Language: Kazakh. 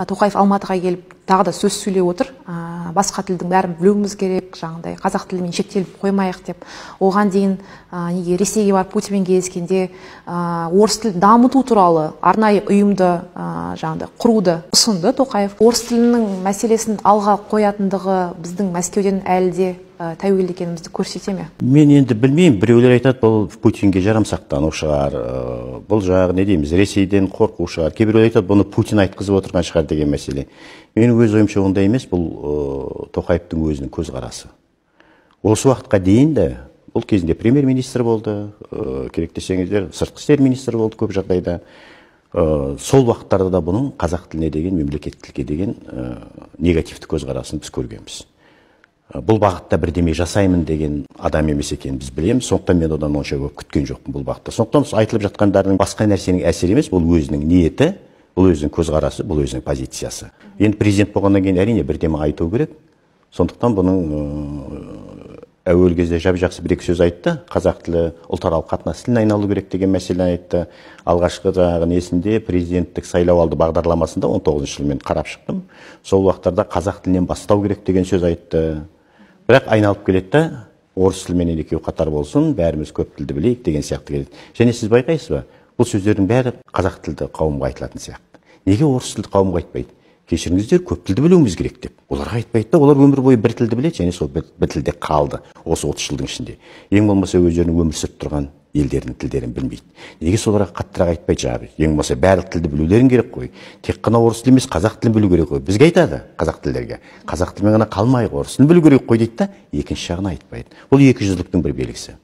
Тоқаев Алматыға келіп тағы да сөз сөйлеп отыр. Басқа тілдің бәрін білуіміз керек, жаңағыдай қазақ тілімен шектеліп қоймайық деп. Оған дейін неге Ресейге барып Путинмен кездескенде орыс тілін дамыту туралы арнайы ұйымды жаңағыдай құруды ұсынды Тоқаев. Орыс тілінің мәселесін алға қоятындығы біздің Мәскеуден әлі де тәуелді екенімізді көрсете ме? Мен енді білмеймін, біреулер айтады, бұл Путинге жарамсақтану шығар, бұл жағы не дейміз, Ресейден қорқу шығар. Кейбіреулер айтады, бұны Путин айтқызып отырған шығар деген мәселе. Мен өз ойымша ондай емес, бұл Тоқаевтың өзінің көзқарасы. Осы уақытқа дейін де бұл кезінде премьер-министр болды, керек десеңіздер, сыртқы істер министрі болды көп жағдайда. Сол уақыттарда да бұның қазақ тіліне деген, мемлекеттілікке деген негативті көзқарасын біз көргенбіз. Бұл бағытта бірдеме жасаймын деген адам емес екенін біз білеміз. Сондықтан мен одан онша көп күткен жоқпын бұл бағытта. Сондықтан айтылып жатқандардың басқа нәрсенің әсері емес, бұл өзінің ниеті, бұл өзінің көзқарасы, бұл өзінің позициясы. Енді президент болғаннан кейін әрине бірдеме айту керек. Сондықтан бұның әуел кезде жақсы бір-екі сөз айтты. Қазақ тілі ұлтаралық қатынас тіліне айналу керек деген мәселені айтты. Алғашқы несінде президенттік сайлау алды бағдарламасында 19 жыл мен қарап шықтым. Сол уақыттарда қазақ тілінен бастау керек деген сөз айтты. Бірақ айналып келеді да, орыс тілімен екеуі қатар болсын, бәріміз көп тілді білейік деген сияқты келеді. Және сіз байқайсыз ба, бұл сөздердің бәрі қазақ тілді қауымға айтылатын сияқты. Неге орыс тілді қауымға айтпайды? Кешіріңіздер, көп тілді білуіміз керек деп. Оларға айтпайды да, олар өмір бойы бір тілді біледі, және сол бір тілде қалды осы 30 жылдың ішінде. Ең болмаса өздерінің өмір сүріп тұрған елдерінің тілдерін білмейді. Неге соларға қаттырақ айтпайды жағы? Ең болмаса барлық тілді білулерін керек қой. Тек қана орыс тілі емес, қазақ тілін білу керек қой. Бізге айтады қазақ тілдерге. Қазақ тілімен ғана қалмайық, орыс тілін білу керек қой дейді да, екінші жағын айтпайды. Бұл екіжүзділіктің бір белгісі.